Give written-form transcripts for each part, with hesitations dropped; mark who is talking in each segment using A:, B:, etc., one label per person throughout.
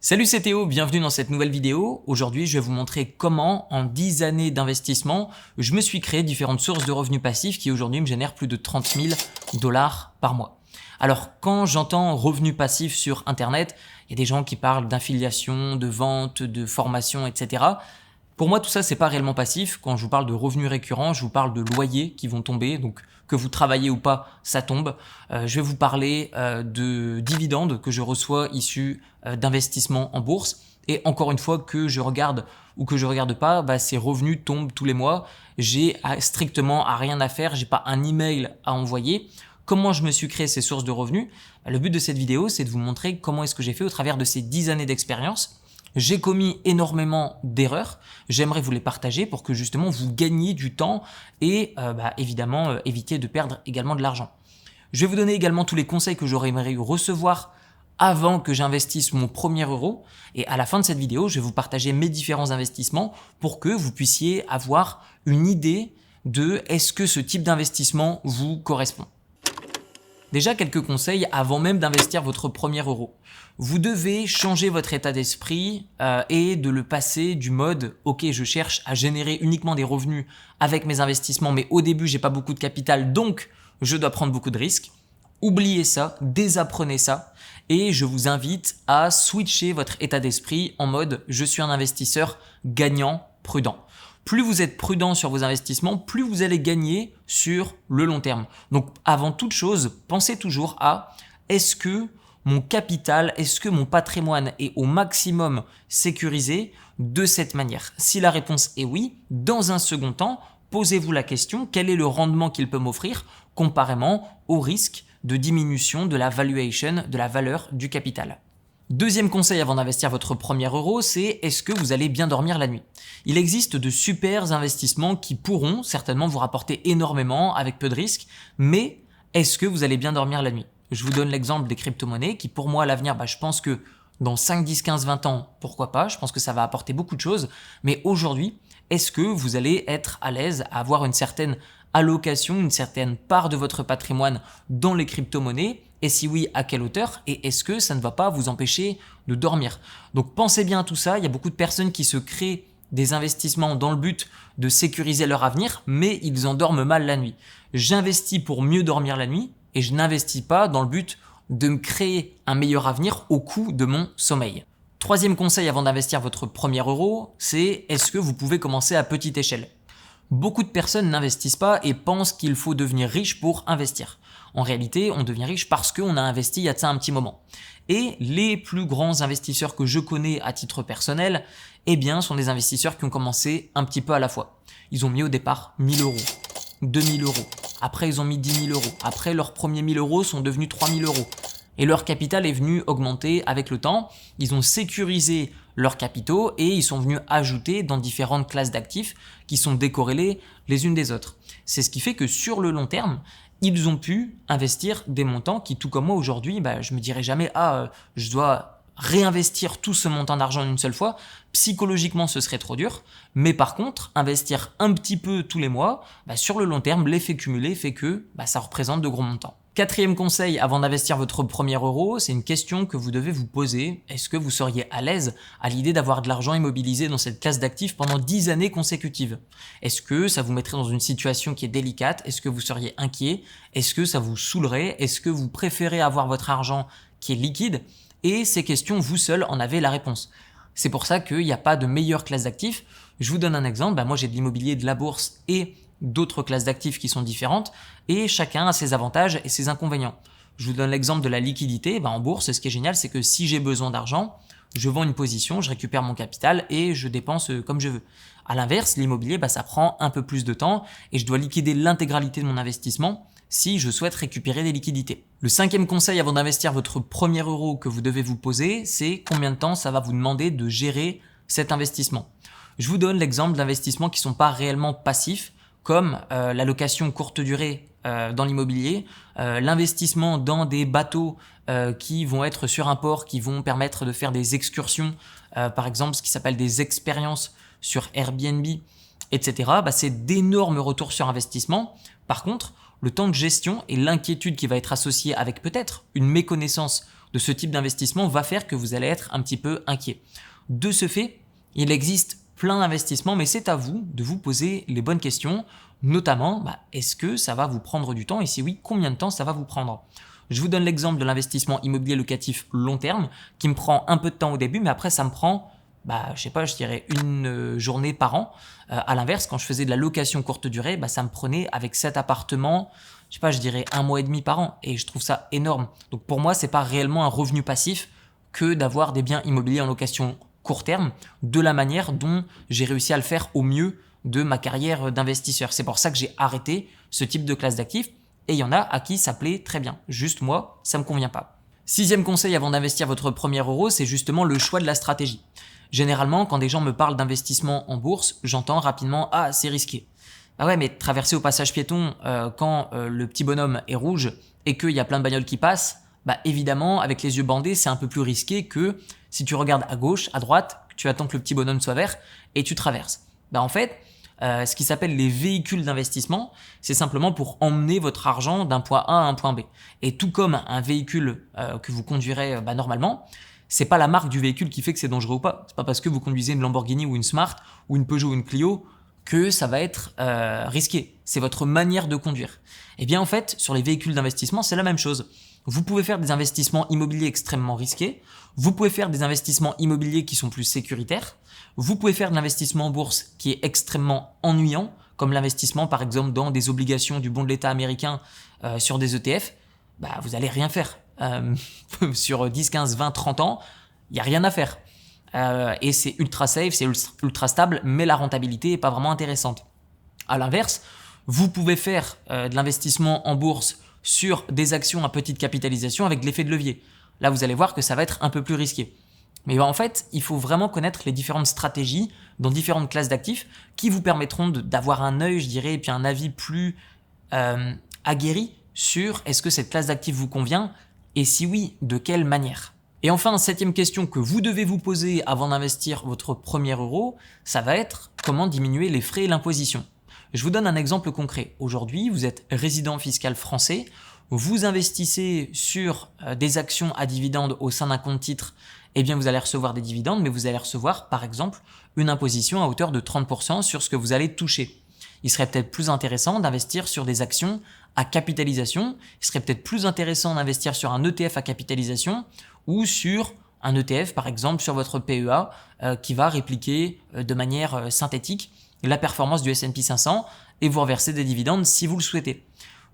A: Salut, c'est Théo, bienvenue dans cette nouvelle vidéo. Aujourd'hui, je vais vous montrer comment, en 10 années d'investissement, je me suis créé différentes sources de revenus passifs qui aujourd'hui me génèrent plus de 30 000 $ par mois. Alors, quand j'entends revenus passifs sur Internet, il y a des gens qui parlent d'affiliation, de vente, de formation, etc. Pour moi, tout ça, c'est pas réellement passif. Quand je vous parle de revenus récurrents, je vous parle de loyers qui vont tomber. Donc, que vous travaillez ou pas, ça tombe. Je vais vous parler de dividendes que je reçois issus d'investissements en bourse. Et encore une fois, que je regarde ou que je regarde pas, ces revenus tombent tous les mois. J'ai strictement rien à faire. J'ai pas un email à envoyer. Comment je me suis créé ces sources de revenus? Le but de cette vidéo, c'est de vous montrer comment est-ce que j'ai fait au travers de ces 10 années d'expérience. J'ai commis énormément d'erreurs, j'aimerais vous les partager pour que justement vous gagniez du temps et évidemment éviter de perdre également de l'argent. Je vais vous donner également tous les conseils que j'aurais aimé recevoir avant que j'investisse mon premier euro, et à la fin de cette vidéo, je vais vous partager mes différents investissements pour que vous puissiez avoir une idée de est-ce que ce type d'investissement vous correspond. Déjà, quelques conseils avant même d'investir votre premier euro. Vous devez changer votre état d'esprit et de le passer du mode « Ok, je cherche à générer uniquement des revenus avec mes investissements, mais au début, j'ai pas beaucoup de capital, donc je dois prendre beaucoup de risques. » Oubliez ça, désapprenez ça et je vous invite à switcher votre état d'esprit en mode « Je suis un investisseur gagnant, prudent ». Plus vous êtes prudent sur vos investissements, plus vous allez gagner sur le long terme. Donc avant toute chose, pensez toujours à est-ce que mon capital, est-ce que mon patrimoine est au maximum sécurisé de cette manière? Si la réponse est oui, dans un second temps, posez-vous la question, quel est le rendement qu'il peut m'offrir comparément au risque de diminution de la valuation, de la valeur du capital. Deuxième conseil avant d'investir votre premier euro, c'est est-ce que vous allez bien dormir la nuit? Il existe de super investissements qui pourront certainement vous rapporter énormément avec peu de risques, mais est-ce que vous allez bien dormir la nuit? Je vous donne l'exemple des crypto-monnaies qui pour moi à l'avenir, je pense que dans 5, 10, 15, 20 ans, pourquoi pas, je pense que ça va apporter beaucoup de choses, mais aujourd'hui, est-ce que vous allez être à l'aise à avoir une certaine allocation, une certaine part de votre patrimoine dans les crypto-monnaies? Et si oui, à quelle hauteur? Et est-ce que ça ne va pas vous empêcher de dormir? Donc pensez bien à tout ça. Il y a beaucoup de personnes qui se créent des investissements dans le but de sécuriser leur avenir, mais ils endorment mal la nuit. J'investis pour mieux dormir la nuit et je n'investis pas dans le but de me créer un meilleur avenir au coût de mon sommeil. Troisième conseil avant d'investir votre premier euro, c'est est-ce que vous pouvez commencer à petite échelle? Beaucoup de personnes n'investissent pas et pensent qu'il faut devenir riche pour investir. En réalité, on devient riche parce qu'on a investi il y a de ça un petit moment. Et les plus grands investisseurs que je connais à titre personnel, sont des investisseurs qui ont commencé un petit peu à la fois. Ils ont mis au départ 1 000 €, 2 000 €. Après, ils ont mis 10 000 €. Après, leurs premiers 1 000 € sont devenus 3 000 €. Et leur capital est venu augmenter avec le temps. Ils ont sécurisé leurs capitaux et ils sont venus ajouter dans différentes classes d'actifs qui sont décorrélées les unes des autres. C'est ce qui fait que sur le long terme, ils ont pu investir des montants qui, tout comme moi aujourd'hui, je me dirais jamais je dois réinvestir tout ce montant d'argent en une seule fois. Psychologiquement, ce serait trop dur. Mais par contre, investir un petit peu tous les mois, sur le long terme, l'effet cumulé fait que ça représente de gros montants. Quatrième conseil avant d'investir votre premier euro, c'est une question que vous devez vous poser. Est-ce que vous seriez à l'aise à l'idée d'avoir de l'argent immobilisé dans cette classe d'actifs pendant 10 années consécutives? Est-ce que ça vous mettrait dans une situation qui est délicate? Est-ce que vous seriez inquiet? Est-ce que ça vous saoulerait? Est-ce que vous préférez avoir votre argent qui est liquide? Et ces questions, vous seul en avez la réponse. C'est pour ça qu'il n'y a pas de meilleure classe d'actifs. Je vous donne un exemple. Moi, j'ai de l'immobilier, de la bourse et d'autres classes d'actifs qui sont différentes et chacun a ses avantages et ses inconvénients. Je vous donne l'exemple de la liquidité. En bourse, ce qui est génial, c'est que si j'ai besoin d'argent, je vends une position, je récupère mon capital et je dépense comme je veux. À l'inverse, l'immobilier, ça prend un peu plus de temps et je dois liquider l'intégralité de mon investissement si je souhaite récupérer des liquidités. Le cinquième conseil avant d'investir votre premier euro que vous devez vous poser, c'est combien de temps ça va vous demander de gérer cet investissement. Je vous donne l'exemple d'investissements qui ne sont pas réellement passifs, comme la location courte durée dans l'immobilier, l'investissement dans des bateaux qui vont être sur un port, qui vont permettre de faire des excursions, par exemple ce qui s'appelle des expériences sur Airbnb, etc. C'est d'énormes retours sur investissement. Par contre, le temps de gestion et l'inquiétude qui va être associée avec peut-être une méconnaissance de ce type d'investissement va faire que vous allez être un petit peu inquiet. De ce fait, il existe plein d'investissements, mais c'est à vous de vous poser les bonnes questions, notamment est-ce que ça va vous prendre du temps et si oui, combien de temps ça va vous prendre? Je vous donne l'exemple de l'investissement immobilier locatif long terme qui me prend un peu de temps au début, mais après ça me prend, je dirais une journée par an. À l'inverse, quand je faisais de la location courte durée, ça me prenait avec 7 appartements, je dirais 1 mois et demi par an et je trouve ça énorme. Donc pour moi, c'est pas réellement un revenu passif que d'avoir des biens immobiliers en location court terme de la manière dont j'ai réussi à le faire au mieux de ma carrière d'investisseur. C'est pour ça que j'ai arrêté ce type de classe d'actifs et il y en a à qui ça plaît très bien. Juste moi, ça me convient pas. 6e conseil avant d'investir votre premier euro, c'est justement le choix de la stratégie. Généralement, quand des gens me parlent d'investissement en bourse, j'entends rapidement « Ah, c'est risqué ». Ah ouais, mais traverser au passage piéton quand le petit bonhomme est rouge et qu'il y a plein de bagnoles qui passent, évidemment, avec les yeux bandés, c'est un peu plus risqué que si tu regardes à gauche, à droite, tu attends que le petit bonhomme soit vert et tu traverses. En fait, ce qui s'appelle les véhicules d'investissement, c'est simplement pour emmener votre argent d'un point A à un point B. Et tout comme un véhicule que vous conduirez normalement, c'est pas la marque du véhicule qui fait que c'est dangereux ou pas. C'est pas parce que vous conduisez une Lamborghini ou une Smart ou une Peugeot ou une Clio que ça va être risqué. C'est votre manière de conduire. Et bien en fait, sur les véhicules d'investissement, c'est la même chose. Vous pouvez faire des investissements immobiliers extrêmement risqués. Vous pouvez faire des investissements immobiliers qui sont plus sécuritaires. Vous pouvez faire de l'investissement en bourse qui est extrêmement ennuyant, comme l'investissement par exemple dans des obligations du bon de l'État américain sur des ETF. Vous n'allez rien faire. Sur 10, 15, 20, 30 ans, il n'y a rien à faire. Et c'est ultra safe, c'est ultra stable, mais la rentabilité n'est pas vraiment intéressante. À l'inverse, vous pouvez faire de l'investissement en bourse sur des actions à petite capitalisation avec de l'effet de levier. Là, vous allez voir que ça va être un peu plus risqué. Mais en fait, il faut vraiment connaître les différentes stratégies dans différentes classes d'actifs qui vous permettront d'avoir un œil, je dirais, et puis un avis plus aguerri sur est-ce que cette classe d'actifs vous convient et si oui, de quelle manière. Et enfin, 7e question que vous devez vous poser avant d'investir votre premier euro, ça va être comment diminuer les frais et l'imposition. Je vous donne un exemple concret. Aujourd'hui, vous êtes résident fiscal français, vous investissez sur des actions à dividendes au sein d'un compte titre, eh bien vous allez recevoir des dividendes, mais vous allez recevoir par exemple une imposition à hauteur de 30% sur ce que vous allez toucher. Il serait peut-être plus intéressant d'investir sur des actions à capitalisation, il serait peut-être plus intéressant d'investir sur un ETF à capitalisation ou sur un ETF par exemple sur votre PEA qui va répliquer de manière synthétique la performance du S&P 500 et vous reverser des dividendes si vous le souhaitez.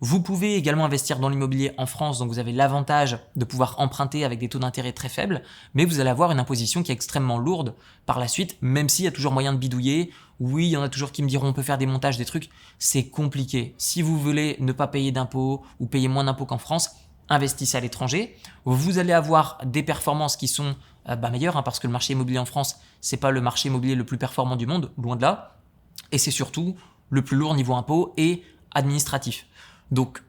A: Vous pouvez également investir dans l'immobilier en France, donc vous avez l'avantage de pouvoir emprunter avec des taux d'intérêt très faibles, mais vous allez avoir une imposition qui est extrêmement lourde par la suite, même s'il y a toujours moyen de bidouiller. Oui, il y en a toujours qui me diront on peut faire des montages, des trucs, c'est compliqué. Si vous voulez ne pas payer d'impôts ou payer moins d'impôts qu'en France, investissez à l'étranger. Vous allez avoir des performances qui sont meilleures, parce que le marché immobilier en France, c'est pas le marché immobilier le plus performant du monde, loin de là, et c'est surtout le plus lourd niveau impôts et administratif. Donc,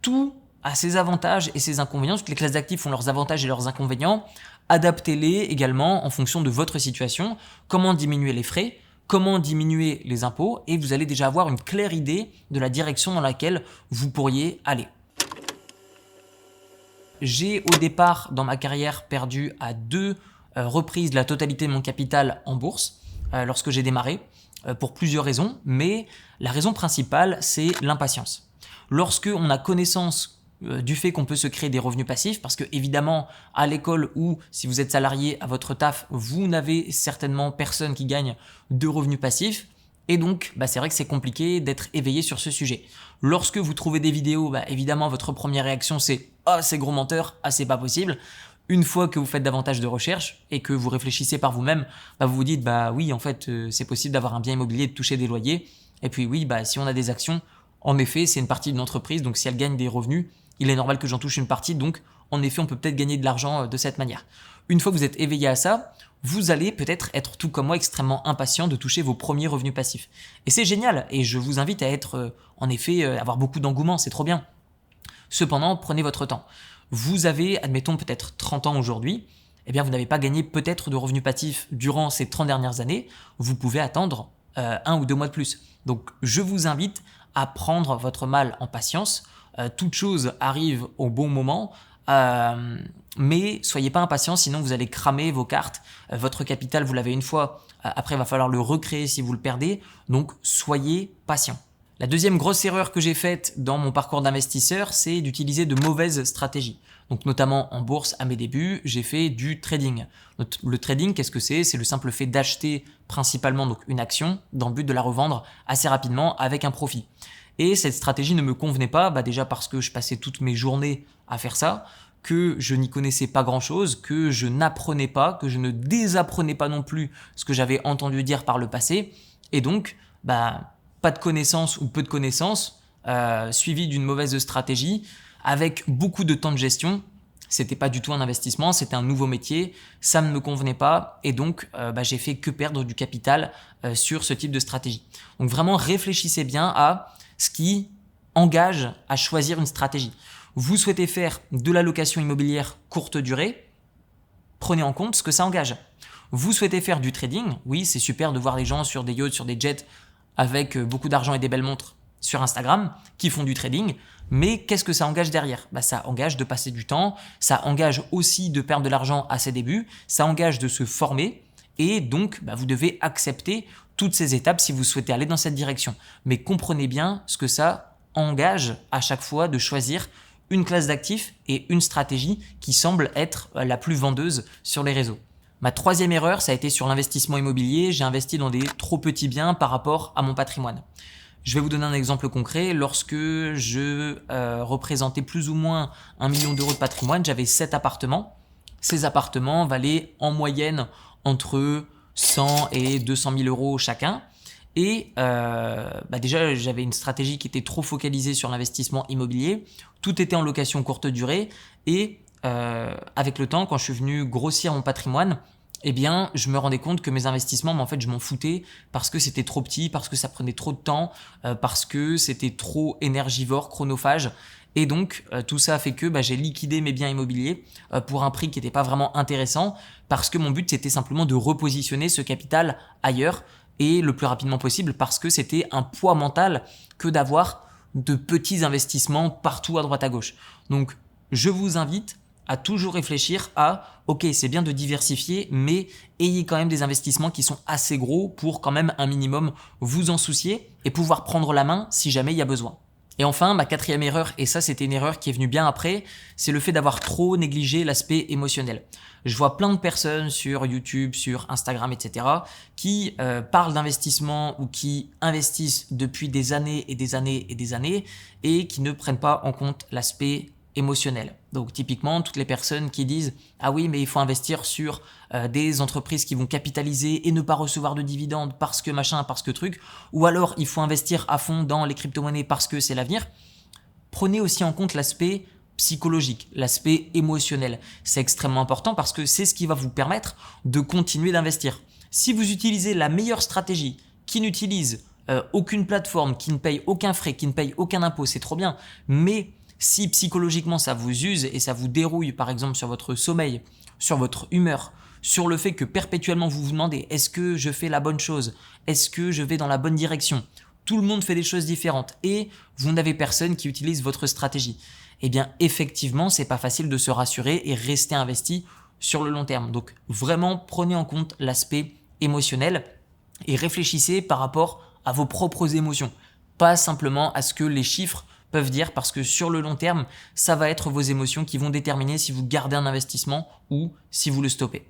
A: tout a ses avantages et ses inconvénients. Toutes les classes d'actifs ont leurs avantages et leurs inconvénients. Adaptez-les également en fonction de votre situation. Comment diminuer les frais, comment diminuer les impôts et vous allez déjà avoir une claire idée de la direction dans laquelle vous pourriez aller. J'ai au départ dans ma carrière perdu à 2 reprises la totalité de mon capital en bourse lorsque j'ai démarré pour plusieurs raisons, mais la raison principale c'est l'impatience. Lorsque on a connaissance du fait qu'on peut se créer des revenus passifs, parce que évidemment à l'école ou si vous êtes salarié à votre taf, vous n'avez certainement personne qui gagne de revenus passifs, et donc c'est vrai que c'est compliqué d'être éveillé sur ce sujet. Lorsque vous trouvez des vidéos, évidemment votre première réaction c'est « Ah c'est gros menteur, ah c'est pas possible ». Une fois que vous faites davantage de recherches et que vous réfléchissez par vous-même, vous vous dites oui en fait c'est possible d'avoir un bien immobilier et de toucher des loyers, et puis oui si on a des actions, en effet, c'est une partie d'une entreprise, donc si elle gagne des revenus, il est normal que j'en touche une partie, donc en effet, on peut peut-être gagner de l'argent de cette manière. Une fois que vous êtes éveillé à ça, vous allez peut-être être tout comme moi extrêmement impatient de toucher vos premiers revenus passifs. Et c'est génial, et je vous invite à être, avoir beaucoup d'engouement, c'est trop bien. Cependant, prenez votre temps. Vous avez, admettons, peut-être 30 ans aujourd'hui, eh bien vous n'avez pas gagné peut-être de revenus passifs durant ces 30 dernières années, vous pouvez attendre 1 ou 2 mois de plus. Donc je vous invite à prendre votre mal en patience. Toute chose arrive au bon moment. Mais soyez pas impatient, sinon vous allez cramer vos cartes. Votre capital, vous l'avez une fois. Après, il va falloir le recréer si vous le perdez. Donc, soyez patient. La deuxième grosse erreur que j'ai faite dans mon parcours d'investisseur, c'est d'utiliser de mauvaises stratégies. Donc, notamment en bourse, à mes débuts, j'ai fait du trading. Le trading, qu'est-ce que c'est? C'est le simple fait d'acheter principalement donc une action dans le but de la revendre assez rapidement avec un profit. Et cette stratégie ne me convenait pas, déjà parce que je passais toutes mes journées à faire ça, que je n'y connaissais pas grand-chose, que je n'apprenais pas, que je ne désapprenais pas non plus ce que j'avais entendu dire par le passé. Et donc, pas de connaissances ou peu de connaissances, suivi d'une mauvaise stratégie, avec beaucoup de temps de gestion. C'était pas du tout un investissement, c'était un nouveau métier, ça ne me convenait pas et donc j'ai fait que perdre du capital sur ce type de stratégie. Donc vraiment réfléchissez bien à ce qui engage à choisir une stratégie. Vous souhaitez faire de la location immobilière courte durée, prenez en compte ce que ça engage. Vous souhaitez faire du trading, oui c'est super de voir les gens sur des yachts, sur des jets avec beaucoup d'argent et des belles montres sur Instagram qui font du trading, mais qu'est-ce que ça engage derrière? Ça engage de passer du temps, ça engage aussi de perdre de l'argent à ses débuts, ça engage de se former et donc vous devez accepter toutes ces étapes si vous souhaitez aller dans cette direction. Mais comprenez bien ce que ça engage à chaque fois de choisir une classe d'actifs et une stratégie qui semble être la plus vendeuse sur les réseaux. Ma troisième erreur, ça a été sur l'investissement immobilier. J'ai investi dans des trop petits biens par rapport à mon patrimoine. Je vais vous donner un exemple concret. Lorsque je représentais plus ou moins 1 million d'euros de patrimoine, j'avais 7 appartements. Ces appartements valaient en moyenne entre 100 et 200 000 euros chacun. Et déjà, j'avais une stratégie qui était trop focalisée sur l'investissement immobilier. Tout était en location courte durée. Et avec le temps, quand je suis venu grossir mon patrimoine, je me rendais compte que mes investissements, en fait, je m'en foutais parce que c'était trop petit, parce que ça prenait trop de temps, parce que c'était trop énergivore, chronophage. Et donc, tout ça a fait que j'ai liquidé mes biens immobiliers pour un prix qui n'était pas vraiment intéressant parce que mon but, c'était simplement de repositionner ce capital ailleurs et le plus rapidement possible parce que c'était un poids mental que d'avoir de petits investissements partout à droite à gauche. Donc, je vous invite à toujours réfléchir à « Ok, c'est bien de diversifier, mais ayez quand même des investissements qui sont assez gros pour quand même un minimum vous en soucier et pouvoir prendre la main si jamais il y a besoin. » Et enfin, ma quatrième erreur, et ça c'était une erreur qui est venue bien après, c'est le fait d'avoir trop négligé l'aspect émotionnel. Je vois plein de personnes sur YouTube, sur Instagram, etc. qui parlent d'investissement ou qui investissent depuis des années et des années et des années et qui ne prennent pas en compte l'aspect émotionnel. Donc typiquement, toutes les personnes qui disent « Ah oui, mais il faut investir sur des entreprises qui vont capitaliser et ne pas recevoir de dividendes parce que machin, parce que truc. » Ou alors, il faut investir à fond dans les crypto-monnaies parce que c'est l'avenir. Prenez aussi en compte l'aspect psychologique, l'aspect émotionnel. C'est extrêmement important parce que c'est ce qui va vous permettre de continuer d'investir. Si vous utilisez la meilleure stratégie qui n'utilise aucune plateforme, qui ne paye aucun frais, qui ne paye aucun impôt, c'est trop bien. Mais si psychologiquement ça vous use et ça vous dérouille par exemple sur votre sommeil, sur votre humeur, sur le fait que perpétuellement vous vous demandez est-ce que je fais la bonne chose, est-ce que je vais dans la bonne direction, tout le monde fait des choses différentes et vous n'avez personne qui utilise votre stratégie. Effectivement, c'est pas facile de se rassurer et rester investi sur le long terme. Donc vraiment prenez en compte l'aspect émotionnel et réfléchissez par rapport à vos propres émotions, pas simplement à ce que les chiffres peuvent dire parce que sur le long terme, ça va être vos émotions qui vont déterminer si vous gardez un investissement ou si vous le stoppez.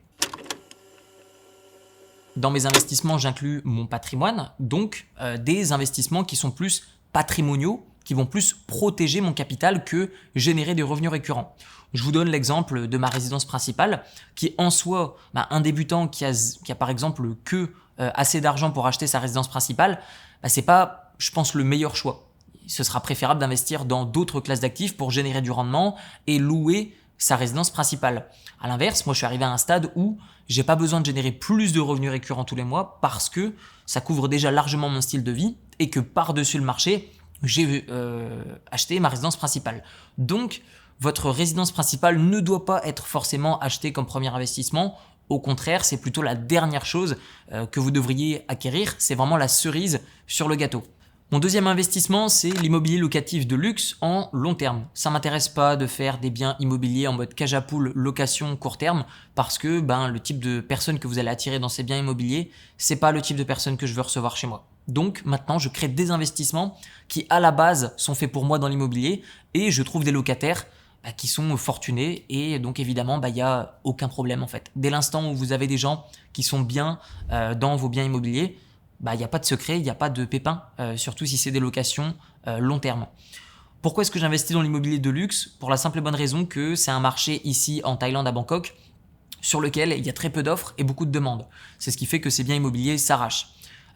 A: Dans mes investissements, j'inclus mon patrimoine, donc des investissements qui sont plus patrimoniaux, qui vont plus protéger mon capital que générer des revenus récurrents. Je vous donne l'exemple de ma résidence principale qui en soi, un débutant qui a par exemple que assez d'argent pour acheter sa résidence principale, c'est pas, je pense, le meilleur choix. Ce sera préférable d'investir dans d'autres classes d'actifs pour générer du rendement et louer sa résidence principale. À l'inverse, moi je suis arrivé à un stade où j'ai pas besoin de générer plus de revenus récurrents tous les mois parce que ça couvre déjà largement mon style de vie et que par-dessus le marché, j'ai acheté ma résidence principale. Donc, votre résidence principale ne doit pas être forcément achetée comme premier investissement. Au contraire, c'est plutôt la dernière chose que vous devriez acquérir. C'est vraiment la cerise sur le gâteau. Mon deuxième investissement, c'est l'immobilier locatif de luxe en long terme. Ça m'intéresse pas de faire des biens immobiliers en mode cage à poules, location court terme, parce que le type de personnes que vous allez attirer dans ces biens immobiliers, c'est pas le type de personnes que je veux recevoir chez moi. Donc maintenant, je crée des investissements qui à la base sont faits pour moi dans l'immobilier et je trouve des locataires qui sont fortunés et donc évidemment il n'y a aucun problème en fait. Dès l'instant où vous avez des gens qui sont bien dans vos biens immobiliers, il n'y a pas de secret, il n'y a pas de pépin, surtout si c'est des locations long terme. Pourquoi est-ce que j'investis dans l'immobilier de luxe? Pour la simple et bonne raison que c'est un marché ici en Thaïlande, à Bangkok, sur lequel il y a très peu d'offres et beaucoup de demandes. C'est ce qui fait que ces biens immobiliers s'arrachent.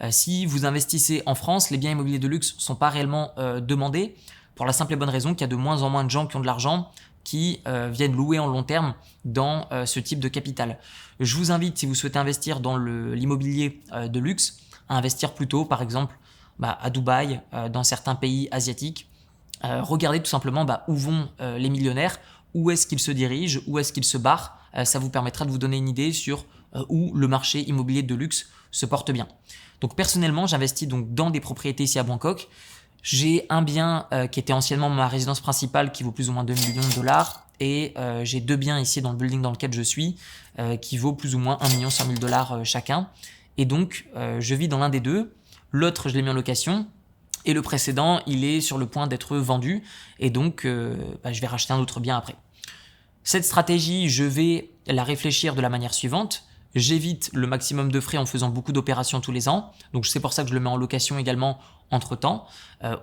A: Si vous investissez en France, les biens immobiliers de luxe ne sont pas réellement demandés, pour la simple et bonne raison qu'il y a de moins en moins de gens qui ont de l'argent qui viennent louer en long terme dans ce type de capital. Je vous invite, si vous souhaitez investir dans l'immobilier de luxe, à investir plutôt, par exemple, à Dubaï, dans certains pays asiatiques. Regardez tout simplement où vont les millionnaires, où est-ce qu'ils se dirigent, où est-ce qu'ils se barrent. Ça vous permettra de vous donner une idée sur où le marché immobilier de luxe se porte bien. Donc personnellement, j'investis donc dans des propriétés ici à Bangkok. J'ai un bien qui était anciennement ma résidence principale qui vaut plus ou moins 2 millions de dollars et j'ai 2 biens ici dans le building dans lequel je suis qui vaut plus ou moins 1 100 000 dollars chacun. Et donc, je vis dans l'un des deux. L'autre, je l'ai mis en location. Et le précédent, il est sur le point d'être vendu. Et donc, je vais racheter un autre bien après. Cette stratégie, je vais la réfléchir de la manière suivante. J'évite le maximum de frais en faisant beaucoup d'opérations tous les ans. Donc, c'est pour ça que je le mets en location également entre-temps,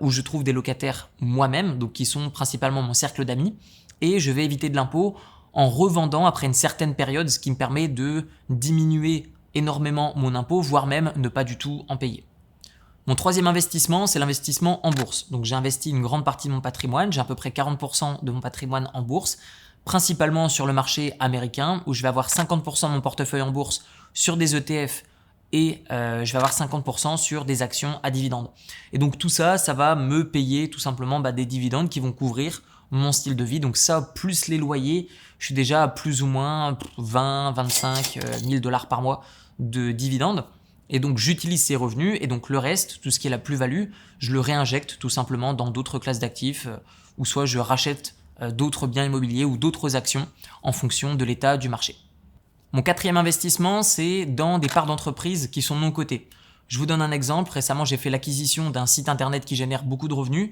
A: où je trouve des locataires moi-même, donc qui sont principalement mon cercle d'amis. Et je vais éviter de l'impôt en revendant après une certaine période, ce qui me permet de diminuer énormément mon impôt, voire même ne pas du tout en payer. Mon troisième investissement, c'est l'investissement en bourse. Donc j'ai investi une grande partie de mon patrimoine, j'ai à peu près 40% de mon patrimoine en bourse, principalement sur le marché américain, où je vais avoir 50% de mon portefeuille en bourse sur des ETF et je vais avoir 50% sur des actions à dividendes. Et donc tout ça, ça va me payer tout simplement des dividendes qui vont couvrir mon style de vie. Donc ça, plus les loyers, je suis déjà à plus ou moins 20-25 000 dollars par mois de dividendes. Et donc j'utilise ces revenus et donc le reste, tout ce qui est la plus-value, je le réinjecte tout simplement dans d'autres classes d'actifs ou soit je rachète d'autres biens immobiliers ou d'autres actions en fonction de l'état du marché. Mon quatrième investissement, c'est dans des parts d'entreprises qui sont non cotées. Je vous donne un exemple. Récemment, j'ai fait l'acquisition d'un site internet qui génère beaucoup de revenus.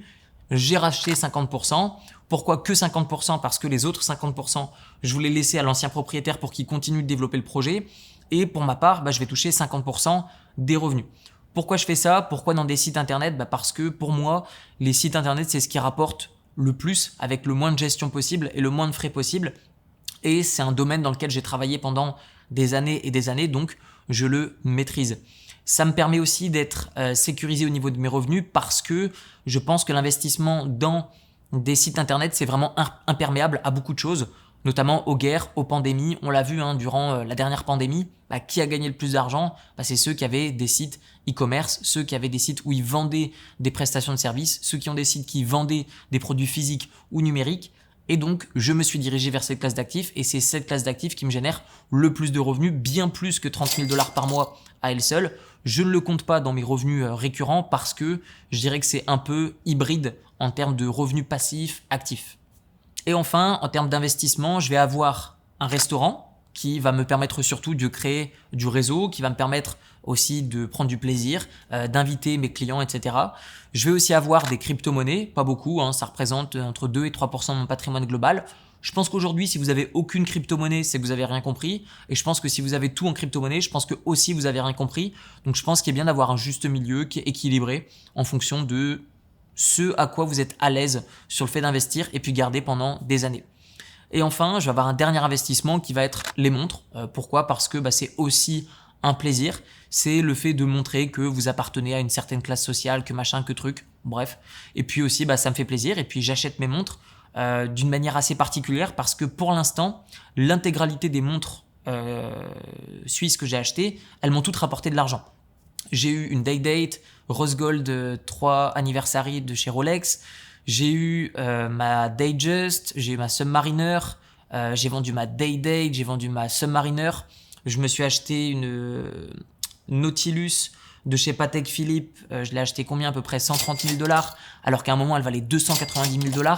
A: J'ai racheté 50%. Pourquoi que 50%? Parce que les autres 50%, je voulais laisser à l'ancien propriétaire pour qu'il continue de développer le projet. Et pour ma part, je vais toucher 50% des revenus. Pourquoi je fais ça? Pourquoi dans des sites internet? Parce que pour moi, les sites internet, c'est ce qui rapporte le plus avec le moins de gestion possible et le moins de frais possible. Et c'est un domaine dans lequel j'ai travaillé pendant des années et des années, donc je le maîtrise. Ça me permet aussi d'être sécurisé au niveau de mes revenus parce que je pense que l'investissement dans des sites internet, c'est vraiment imperméable à beaucoup de choses, notamment aux guerres, aux pandémies. On l'a vu durant la dernière pandémie, qui a gagné le plus d'argent? C'est ceux qui avaient des sites e-commerce, ceux qui avaient des sites où ils vendaient des prestations de services, ceux qui ont des sites qui vendaient des produits physiques ou numériques. Et donc, je me suis dirigé vers cette classe d'actifs et c'est cette classe d'actifs qui me génère le plus de revenus, bien plus que 30 000 dollars par mois à elle seule. Je ne le compte pas dans mes revenus récurrents parce que je dirais que c'est un peu hybride en termes de revenus passifs, actifs. Et enfin, en termes d'investissement, je vais avoir un restaurant qui va me permettre surtout de créer du réseau, qui va me permettre aussi de prendre du plaisir, d'inviter mes clients, etc. Je vais aussi avoir des crypto-monnaies, pas beaucoup, ça représente entre 2 et 3% de mon patrimoine global. Je pense qu'aujourd'hui, si vous avez aucune crypto-monnaie, c'est que vous avez rien compris. Et je pense que si vous avez tout en crypto-monnaie, je pense que aussi vous avez rien compris. Donc je pense qu'il est bien d'avoir un juste milieu qui est équilibré en fonction de ce à quoi vous êtes à l'aise sur le fait d'investir et puis garder pendant des années. Et enfin, je vais avoir un dernier investissement qui va être les montres. Pourquoi? Parce que c'est aussi un plaisir. C'est le fait de montrer que vous appartenez à une certaine classe sociale, que machin, que truc, bref. Et puis aussi, ça me fait plaisir. Et puis j'achète mes montres d'une manière assez particulière parce que pour l'instant, l'intégralité des montres suisses que j'ai achetées, elles m'ont toutes rapporté de l'argent. J'ai eu une Day-Date, Rose Gold 3 Anniversary de chez Rolex. J'ai eu ma Datejust, j'ai eu ma Submariner, j'ai vendu ma Day-Date, j'ai vendu ma Submariner. Je me suis acheté une Nautilus de chez Patek Philippe, je l'ai acheté combien? À peu près 130 000 $, alors qu'à un moment, elle valait 290 000 $.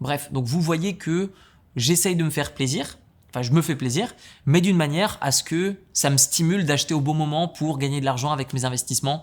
A: Bref, donc vous voyez que j'essaye de me faire plaisir, enfin je me fais plaisir, mais d'une manière à ce que ça me stimule d'acheter au bon moment pour gagner de l'argent avec mes investissements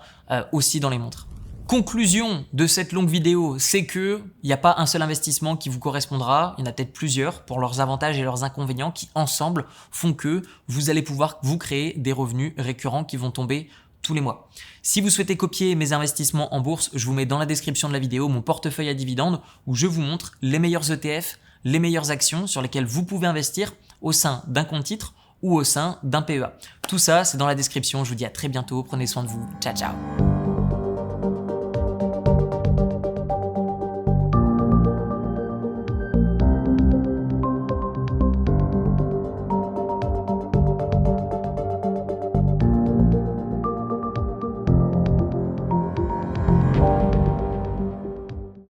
A: aussi dans les montres. Conclusion de cette longue vidéo, c'est que il n'y a pas un seul investissement qui vous correspondra, il y en a peut-être plusieurs pour leurs avantages et leurs inconvénients qui ensemble font que vous allez pouvoir vous créer des revenus récurrents qui vont tomber tous les mois. Si vous souhaitez copier mes investissements en bourse, je vous mets dans la description de la vidéo mon portefeuille à dividendes où je vous montre les meilleurs ETF, les meilleures actions sur lesquelles vous pouvez investir au sein d'un compte titre ou au sein d'un PEA. Tout ça, c'est dans la description. Je vous dis à très bientôt. Prenez soin de vous. Ciao, ciao.